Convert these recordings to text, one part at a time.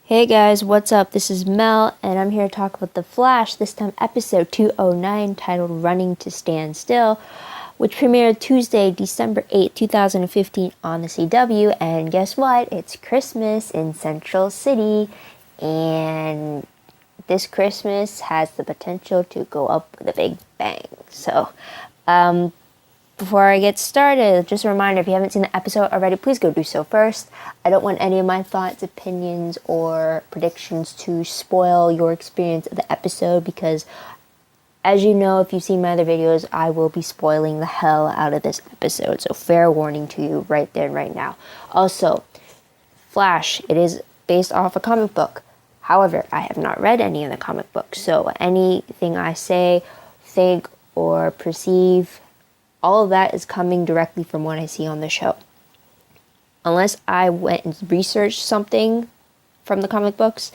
Hey guys, what's up? This is Mel, and I'm here to talk about The Flash, this time episode 209, titled Running to Stand Still, which premiered Tuesday, December 8th, 2015 on the CW, and guess what? It's Christmas in Central City, and this Christmas has the potential to go up with a big bang. So, before I get started, just a reminder, if you haven't seen the episode already, please go do so first. I don't want any of my thoughts, opinions, or predictions to spoil your experience of the episode because, as you know, if you've seen my other videos, I will be spoiling the hell out of this episode. So fair warning to you right there and right now. Also, Flash, it is based off a comic book. However, I have not read any of the comic books, so anything I say, think, or perceive, all of that is coming directly from what I see on the show. Unless I went and researched something from the comic books,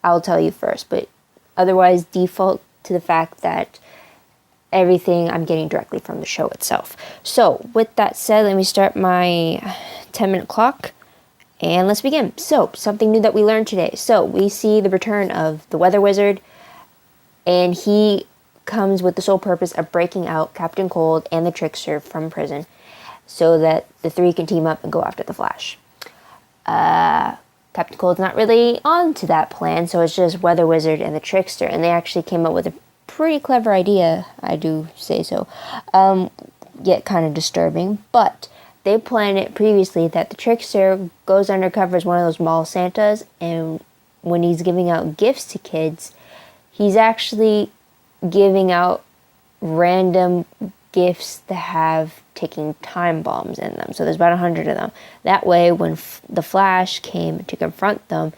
I'll tell you first. But otherwise, default to the fact that everything I'm getting directly from the show itself. So, with that said, let me start my 10-minute clock. And let's begin. So, something new that we learned today. So, we see the return of the Weather Wizard. And he comes with the sole purpose of breaking out Captain Cold and the Trickster from prison so that the three can team up and go after the Flash. Captain Cold's not really on to that plan, so it's just Weather Wizard and the Trickster, and they actually came up with a pretty clever idea, I do say so, yet kind of disturbing, but they planned it previously that the Trickster goes undercover as one of those mall Santas, and when he's giving out gifts to kids, he's actually giving out random gifts that have ticking time bombs in them. So there's about 100 of them. That way, when the Flash came to confront them,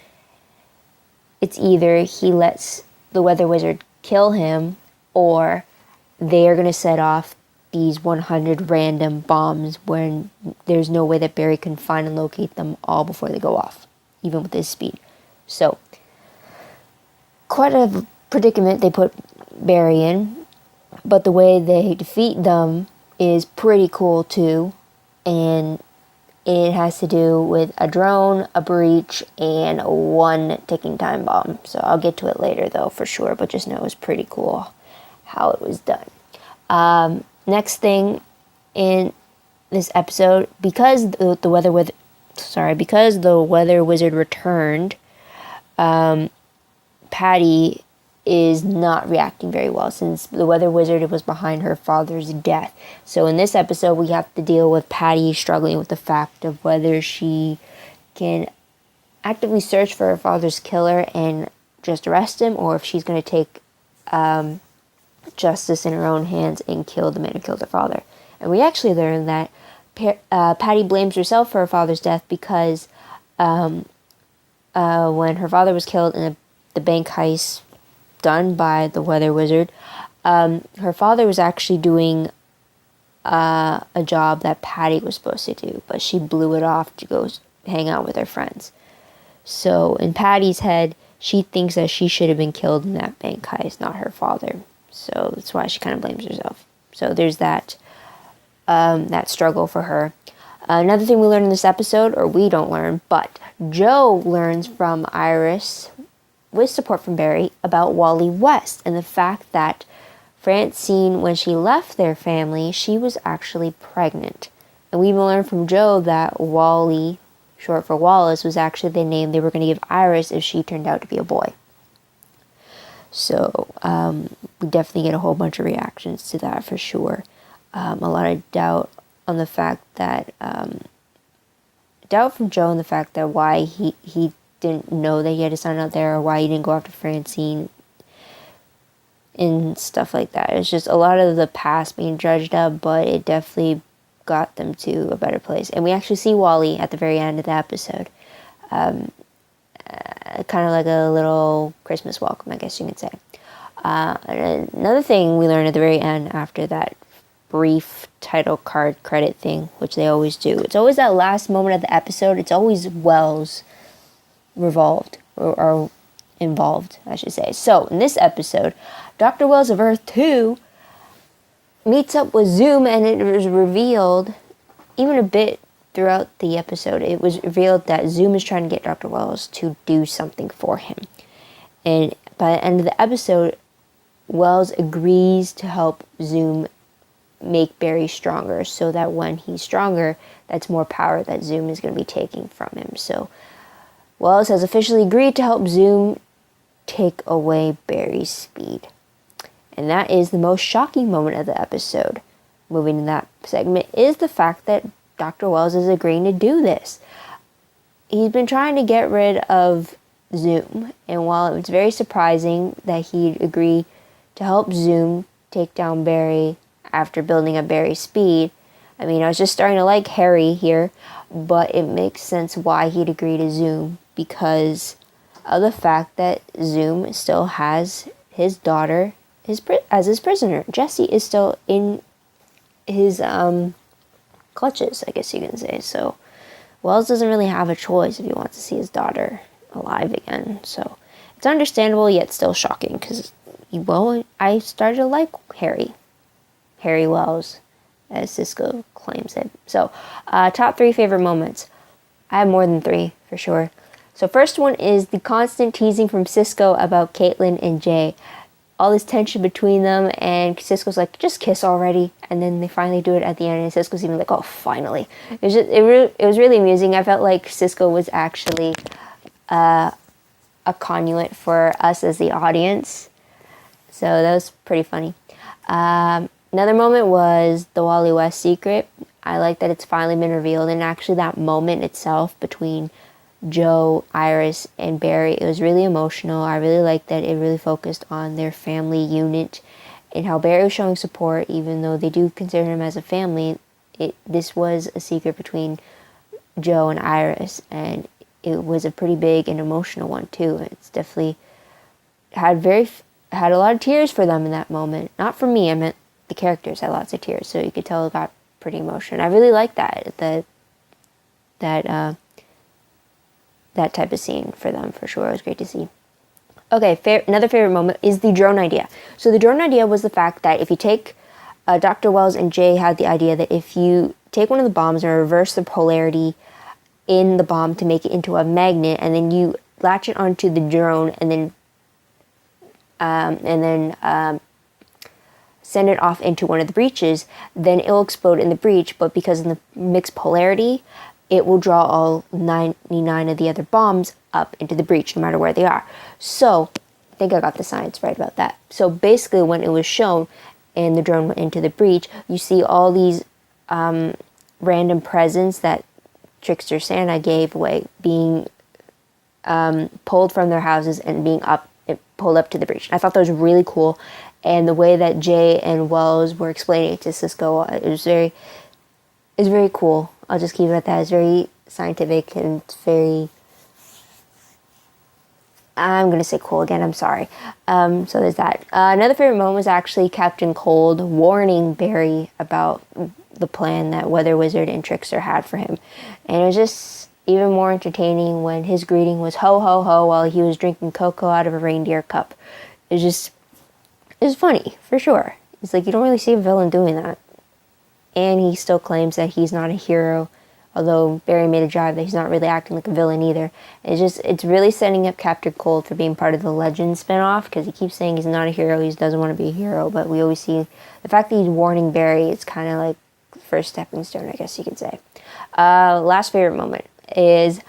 it's either he lets the Weather Wizard kill him, or they are going to set off these 100 random bombs when there's no way that Barry can find and locate them all before they go off, even with his speed. So, quite a predicament they put Barry in, but the way they defeat them is pretty cool too, and it has to do with a drone, a breach, and one ticking time bomb. So I'll get to it later though for sure, but just know it was pretty cool how it was done. Next thing in this episode, because the Weather Wizard returned, Patty is not reacting very well since the Weather Wizard was behind her father's death. So in this episode, we have to deal with Patty struggling with the fact of whether she can actively search for her father's killer and just arrest him, or if she's going to take justice in her own hands and kill the man who killed her father. And we actually learned that Patty blames herself for her father's death because when her father was killed in the bank heist done by the Weather Wizard, her father was actually doing a job that Patty was supposed to do, but she blew it off to go hang out with her friends. So in Patty's head, she thinks that she should have been killed in that bank heist, not her father. So that's why she kind of blames herself. So there's that struggle for her. Another thing we learned in this episode, or we don't learn, but Joe learns from Iris, with support from Barry, about Wally West and the fact that Francine, when she left their family, she was actually pregnant. And we even learned from Joe that Wally, short for Wallace, was actually the name they were going to give Iris if she turned out to be a boy. So we definitely get a whole bunch of reactions to that for sure. A lot of doubt on the fact that doubt from Joe on the fact that why he didn't know that he had a son out there, or why he didn't go after Francine and stuff like that. It's just a lot of the past being dredged up, but it definitely got them to a better place. And we actually see Wally at the very end of the episode. Kind of like a little Christmas welcome, I guess you could say. Another thing we learned at the very end after that brief title card credit thing, which they always do. It's always that last moment of the episode. It's always Wells revolved, or involved, I should say. So, in this episode, Dr. Wells of Earth 2 meets up with Zoom, and it was revealed, even a bit throughout the episode, it was revealed that Zoom is trying to get Dr. Wells to do something for him. And by the end of the episode, Wells agrees to help Zoom make Barry stronger, so that when he's stronger, that's more power that Zoom is going to be taking from him. So Wells has officially agreed to help Zoom take away Barry's speed. And that is the most shocking moment of the episode. Moving to that segment is the fact that Dr. Wells is agreeing to do this. He's been trying to get rid of Zoom, and while it's very surprising that he'd agree to help Zoom take down Barry after building up Barry's speed, I mean, I was just starting to like Harry here, but it makes sense why he'd agree to Zoom, because of the fact that Zoom still has his daughter as his prisoner. Jesse is still in his clutches, I guess you can say. So Wells doesn't really have a choice if he wants to see his daughter alive again. So it's understandable, yet still shocking, because, well, I started to like Harry Wells, as Cisco claims it. So top 3 favorite moments. I have more than 3 for sure. So first one is the constant teasing from Cisco about Caitlin and Jay. All this tension between them, and Cisco's like, just kiss already. And then they finally do it at the end, and Cisco's even like, oh, finally. It was really amusing. I felt like Cisco was actually a conduit for us as the audience. So that was pretty funny. Another moment was the Wally West secret. I like that it's finally been revealed, and actually that moment itself between Joe, Iris, and Barry, it was really emotional. I really liked that it really focused on their family unit and how Barry was showing support, even though they do consider him as a family. This was a secret between Joe and Iris, and it was a pretty big and emotional one too. It's definitely had a lot of tears for them in that moment. Not for me, I meant the characters had lots of tears, so you could tell it got pretty emotional. I really liked that type of scene for them, for sure. It was great to see. Okay, another favorite moment is the drone idea. So the drone idea was the fact that if you take, Dr. Wells and Jay had the idea that if you take one of the bombs and reverse the polarity in the bomb to make it into a magnet, and then you latch it onto the drone and then send it off into one of the breaches, then it will explode in the breach, but because of the mixed polarity, it will draw all 99 of the other bombs up into the breach, no matter where they are. So, I think I got the science right about that. So basically, when it was shown and the drone went into the breach, you see all these random presents that Trickster Santa gave away being pulled from their houses and being pulled up to the breach. I thought that was really cool, and the way that Jay and Wells were explaining it to Cisco, it was very cool. I'll just keep it at that. It's very scientific, and it's very, I'm going to say cool again, I'm sorry. So there's that. Another favorite moment was actually Captain Cold warning Barry about the plan that Weather Wizard and Trickster had for him. And it was just even more entertaining when his greeting was ho ho ho while he was drinking cocoa out of a reindeer cup. It was funny, for sure. It's like, you don't really see a villain doing that. And he still claims that he's not a hero, although Barry made a jibe that he's not really acting like a villain either. It's really setting up Captain Cold for being part of the Legends spinoff, because he keeps saying he's not a hero, he doesn't want to be a hero, but we always see the fact that he's warning Barry, it's kind of like the first stepping stone, I guess you could say. Last favorite moment is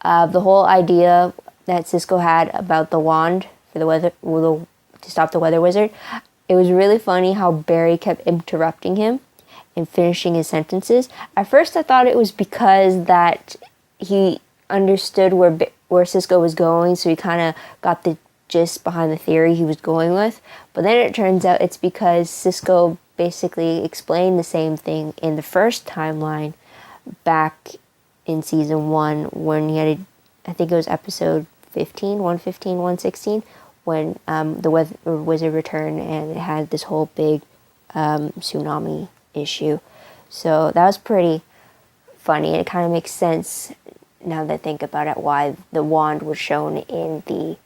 the whole idea that Cisco had about the wand for the weather, to stop the Weather Wizard. It was really funny how Barry kept interrupting him and finishing his sentences. At first I thought it was because that he understood where Cisco was going, so he kind of got the gist behind the theory he was going with. But then it turns out it's because Cisco basically explained the same thing in the first timeline back in season 1 when he had I think it was episode 116, when the Weather Wizard returned and it had this whole big tsunami issue. So that was pretty funny. It kind of makes sense now that I think about it, why the wand was shown in the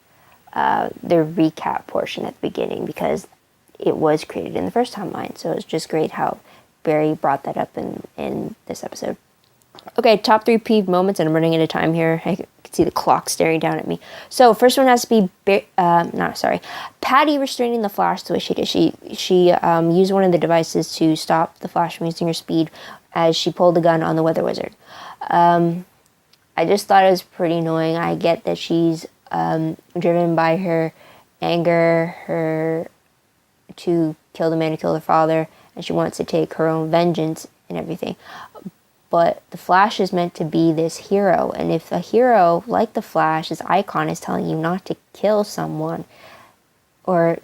recap portion at the beginning, because it was created in the first timeline. So it's just great how Barry brought that up in this episode. Okay, top 3 peeved moments, and I'm running out of time here. I can see the clock staring down at me. So first one has to be, Patty restraining the Flash the way she did. She used one of the devices to stop the Flash from using her speed as she pulled the gun on the Weather Wizard. I just thought it was pretty annoying. I get that she's driven by her anger, her to kill the man who killed her father, and she wants to take her own vengeance and everything. But the Flash is meant to be this hero, and if a hero like the Flash, his icon, is telling you not to kill someone, or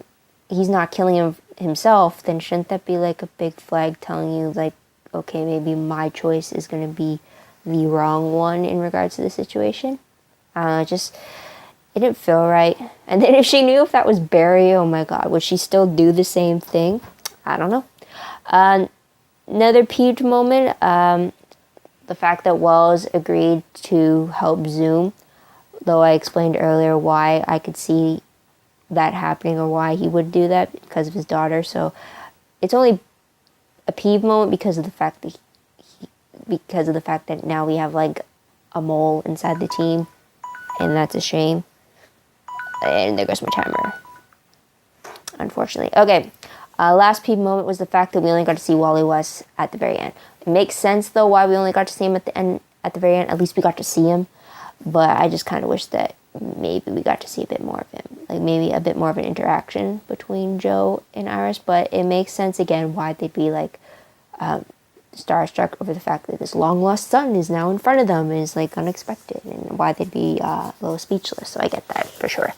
he's not killing him himself, then shouldn't that be like a big flag telling you, like, okay, maybe my choice is going to be the wrong one in regards to the situation? It didn't feel right. And then if she knew if that was Barry, oh my god, would she still do the same thing? I don't know. Another peeved moment, the fact that Wells agreed to help Zoom, though I explained earlier why I could see that happening or why he would do that because of his daughter. So it's only a peeved moment because of the fact that now we have like a mole inside the team, and that's a shame. And there goes my timer, unfortunately. Okay, last peeved moment was the fact that we only got to see Wally West at the very end. It makes sense though why we only got to see him at the very end. At least we got to see him, but I just kind of wish that maybe we got to see a bit more of him, like maybe a bit more of an interaction between Joe and Iris. But it makes sense again why they'd be like starstruck over the fact that this long lost son is now in front of them is like unexpected, and why they'd be a little speechless. So I get that for sure.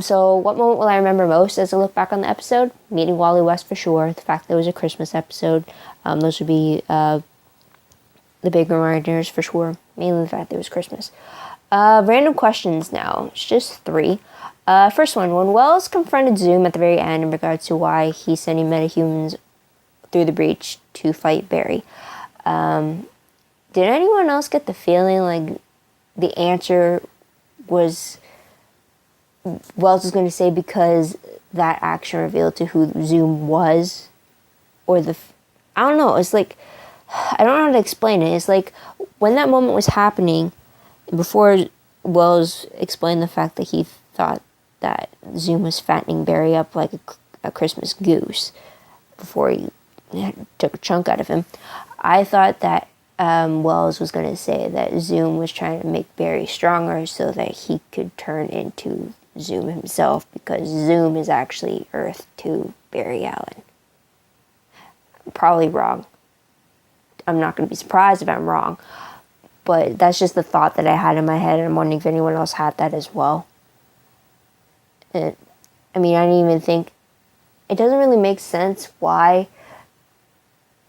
So what moment will I remember most as I look back on the episode? Meeting Wally West for sure. The fact that it was a Christmas episode. Those would be the big reminders for sure. Mainly the fact that it was Christmas. Random questions now. It's just 3. First one, when Wells confronted Zoom at the very end in regards to why he's sending metahumans through the breach to fight Barry, did anyone else get the feeling like the answer was Wells was going to say because that action revealed to who Zoom was? Or I don't know, it's like, I don't know how to explain it. It's like when that moment was happening, before Wells explained the fact that he thought that Zoom was fattening Barry up like a Christmas goose before he took a chunk out of him, I thought that Wells was going to say that Zoom was trying to make Barry stronger so that he could turn into Zoom himself, because Zoom is actually Earth to Barry Allen. I'm probably wrong. I'm not going to be surprised if I'm wrong, but that's just the thought that I had in my head, and I'm wondering if anyone else had that as well. I didn't even think, it doesn't really make sense why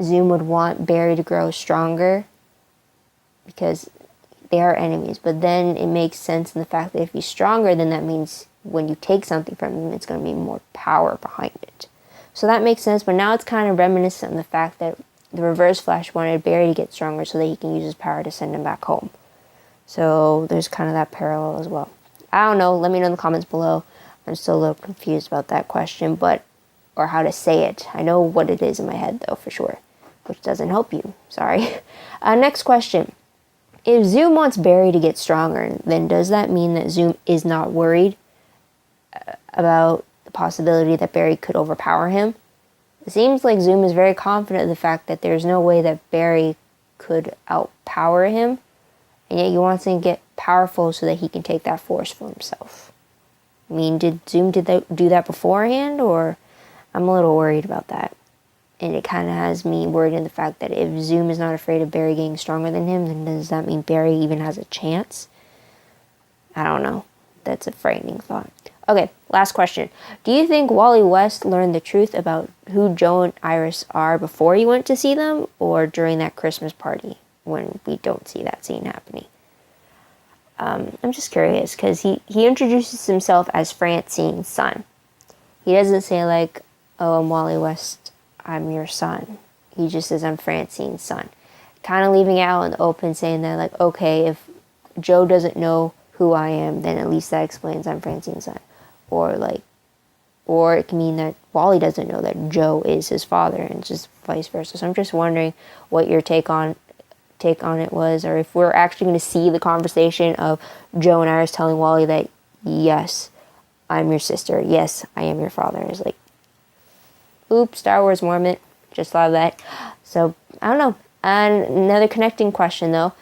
Zoom would want Barry to grow stronger, because they are enemies. But then it makes sense in the fact that if he's stronger, then that means when you take something from him, it's going to be more power behind it. So that makes sense, but now it's kind of reminiscent of the fact that the Reverse Flash wanted Barry to get stronger so that he can use his power to send him back home. So there's kind of that parallel as well. I don't know, let me know in the comments below. I'm still a little confused about that question, or how to say it. I know what it is in my head though, for sure, which doesn't help you, sorry. Next question. If Zoom wants Barry to get stronger, then does that mean that Zoom is not worried about the possibility that Barry could overpower him? It seems like Zoom is very confident of the fact that there's no way that Barry could outpower him, and yet he wants him to get powerful so that he can take that force for himself. Did Zoom do that beforehand, or I'm a little worried about that. And it kind of has me worried in the fact that if Zoom is not afraid of Barry getting stronger than him, then does that mean Barry even has a chance? I don't know. That's a frightening thought. Okay, last question. Do you think Wally West learned the truth about who Joe and Iris are before he went to see them, or during that Christmas party when we don't see that scene happening? I'm just curious, because he introduces himself as Francine's son. He doesn't say like, oh, I'm Wally West, I'm your son. He just says, I'm Francine's son. Kind of leaving it out in the open, saying that like, okay, if Joe doesn't know who I am, then at least that explains I'm Francine's son. Or it can mean that Wally doesn't know that Joe is his father, and just vice versa. So I'm just wondering what your take on take on it was, or if we're actually going to see the conversation of Joe and Iris telling Wally that, yes, I'm your sister. Yes, I am your father. It's like, oops, Star Wars moment. Just thought of that. So, I don't know. And another connecting question, though.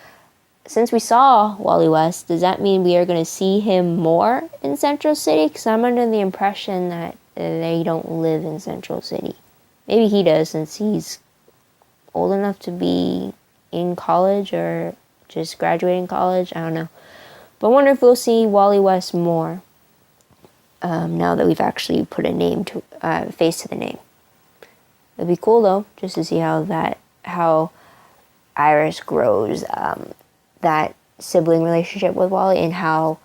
Since we saw Wally West, does that mean we are going to see him more in Central City? Because I'm under the impression that they don't live in Central City. Maybe he does, since he's old enough to be in college or just graduating college. I don't know. But I wonder if we'll see Wally West more now that we've actually put a name to face to the name. It'd be cool though, just to see how Iris grows that sibling relationship with Wally, and how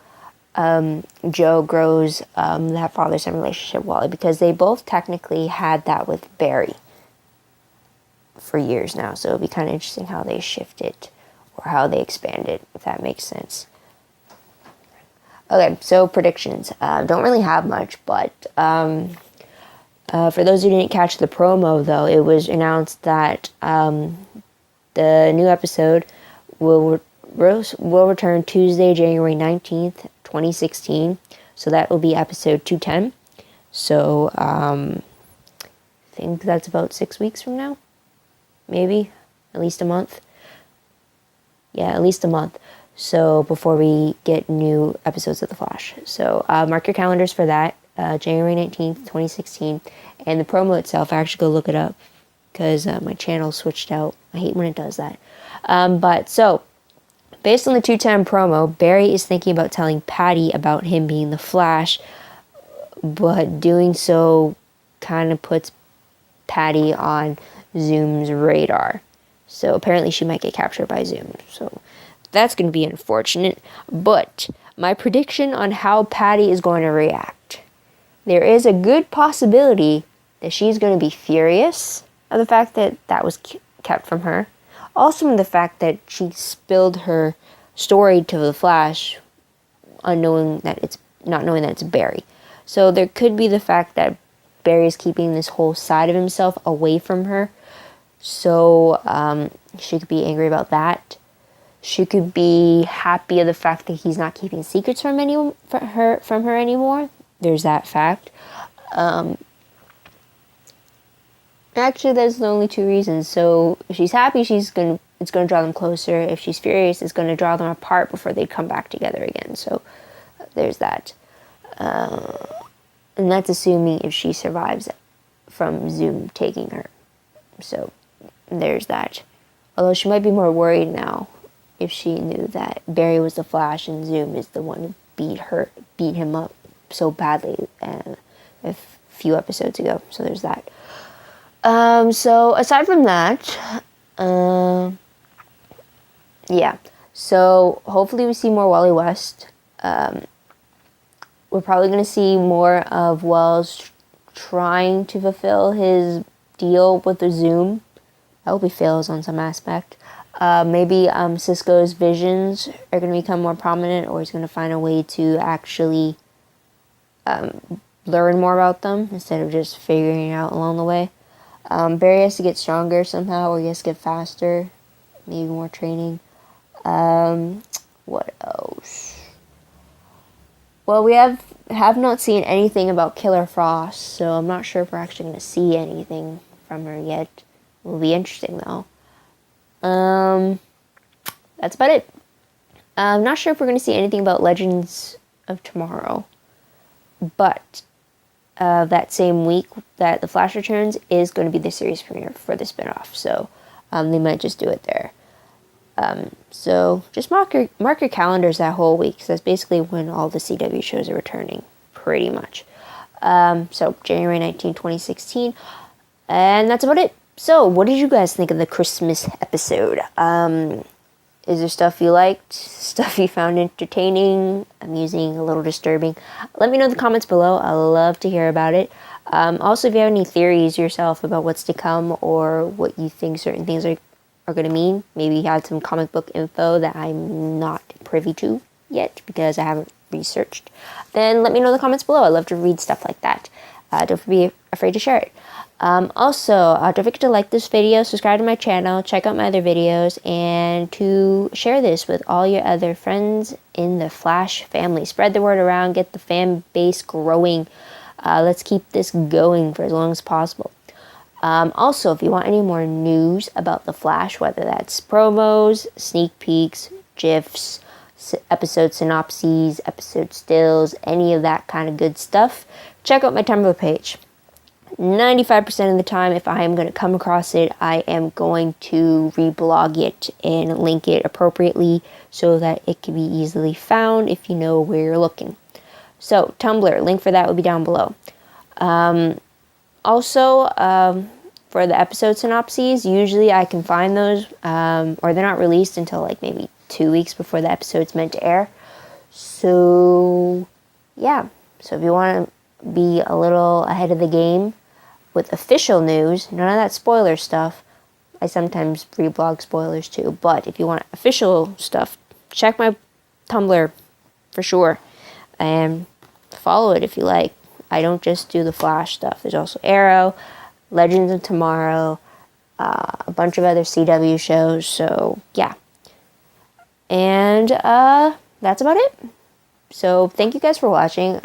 Joe grows that father-son relationship with Wally, because they both technically had that with Barry for years now. So it'd be kind of interesting how they shift it, or how they expand it, if that makes sense. Okay, so predictions. Don't really have much, but for those who didn't catch the promo, though, it was announced that the new episode will return Tuesday, January 19th, 2016. So that will be episode 210. So I think that's about 6 weeks from now. Maybe. At least a month. Yeah, at least a month. So before we get new episodes of The Flash. So mark your calendars for that. January 19th, 2016. And the promo itself, I actually go look it up, because my channel switched out. I hate when it does that. But so, based on the 210 promo, Barry is thinking about telling Patty about him being the Flash, but doing so kind of puts Patty on Zoom's radar. So apparently she might get captured by Zoom. So that's going to be unfortunate. But my prediction on how Patty is going to react. There is a good possibility that she's going to be furious of the fact that that was kept from her. Also in the fact that she spilled her story to the Flash, not knowing that it's Barry. So there could be the fact that Barry is keeping this whole side of himself away from her. So she could be angry about that. She could be happy of the fact that he's not keeping secrets from her anymore. There's that fact. Actually, there's the only two reasons. So if she's happy, it's going to draw them closer. If she's furious, it's going to draw them apart before they come back together again. So there's that. And that's assuming if she survives from Zoom taking her. So there's that. Although she might be more worried now if she knew that Barry was the Flash and Zoom is the one who beat him up so badly a few episodes ago. So there's that. So aside from that, yeah. So hopefully we see more Wally West. We're probably going to see more of Wells trying to fulfill his deal with the Zoom. I hope he fails on some aspect. Maybe Cisco's visions are going to become more prominent, or he's going to find a way to actually learn more about them instead of just figuring it out along the way. Barry has to get stronger somehow, or he has to get faster. Maybe more training. What else? Well, we have not seen anything about Killer Frost, so I'm not sure if we're actually going to see anything from her yet. It will be interesting, though. That's about it. I'm not sure if we're going to see anything about Legends of Tomorrow, but that same week that The Flash returns is going to be the series premiere for the spinoff, so they might just do it there. So just mark your calendars that whole week, because that's basically when all the CW shows are returning, pretty much. So January 19, 2016, and that's about it. So what did you guys think of the Christmas episode? Is there stuff you liked, stuff you found entertaining, amusing, a little disturbing? Let me know in the comments below. I love to hear about it. Also, if you have any theories yourself about what's to come, or what you think certain things are going to mean, maybe you have some comic book info that I'm not privy to yet because I haven't researched, then let me know in the comments below. I love to read stuff like that. Don't be afraid to share it. Also, don't forget to like this video, subscribe to my channel, check out my other videos, and to share this with all your other friends in the Flash family. Spread the word around, get the fan base growing. Let's keep this going for as long as possible. Also, if you want any more news about the Flash, whether that's promos, sneak peeks, GIFs, episode synopses, episode stills, any of that kind of good stuff, check out my Tumblr page. 95% of the time, if I am going to come across it, I am going to reblog it and link it appropriately so that it can be easily found if you know where you're looking. So, Tumblr, link for that will be down below. Also, for the episode synopses, usually I can find those, or they're not released until like maybe 2 weeks before the episode's meant to air. So, yeah. So if you want to be a little ahead of the game with official news, none of that spoiler stuff. I sometimes reblog spoilers too, but if you want official stuff, check my Tumblr for sure, and follow it if you like. I don't just do the Flash stuff. There's also Arrow, Legends of Tomorrow, a bunch of other CW shows, so yeah. And that's about it. So thank you guys for watching.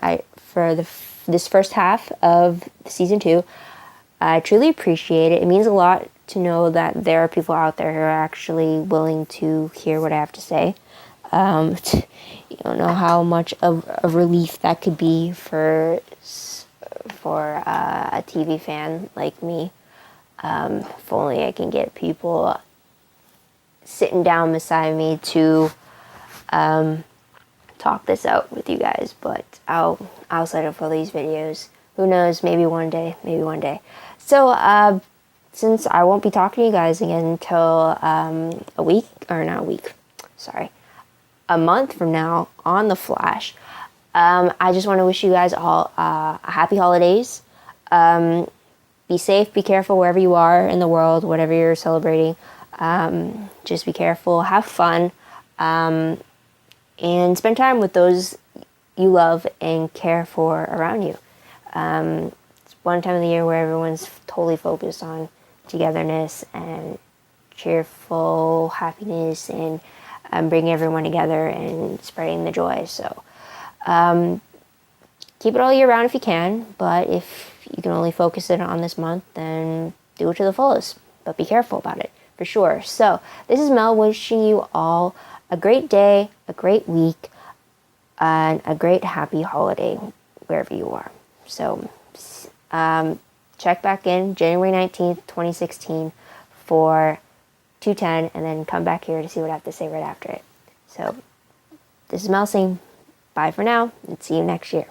This first half of season 2. I truly appreciate it. It means a lot to know that there are people out there who are actually willing to hear what I have to say. You don't know how much of a relief that could be for a TV fan like me. If only I can get people sitting down beside me to talk this out with you guys. But outside of all these videos, who knows, maybe one day. So, since I won't be talking to you guys again until a month from now on The Flash, I just want to wish you guys all happy holidays. Be safe, be careful wherever you are in the world, whatever you're celebrating. Just be careful, have fun, and spend time with those you love and care for around you. It's one time of the year where everyone's totally focused on togetherness and cheerful happiness and bringing everyone together and spreading the joy. So keep it all year round if you can, but if you can only focus it on this month, then do it to the fullest. But be careful about it, for sure. So this is Mel wishing you all a great day, a great week, and a great happy holiday wherever you are. So check back in January 19th, 2016 for 210, and then come back here to see what I have to say right after it. So this is Mel saying bye for now, and see you next year.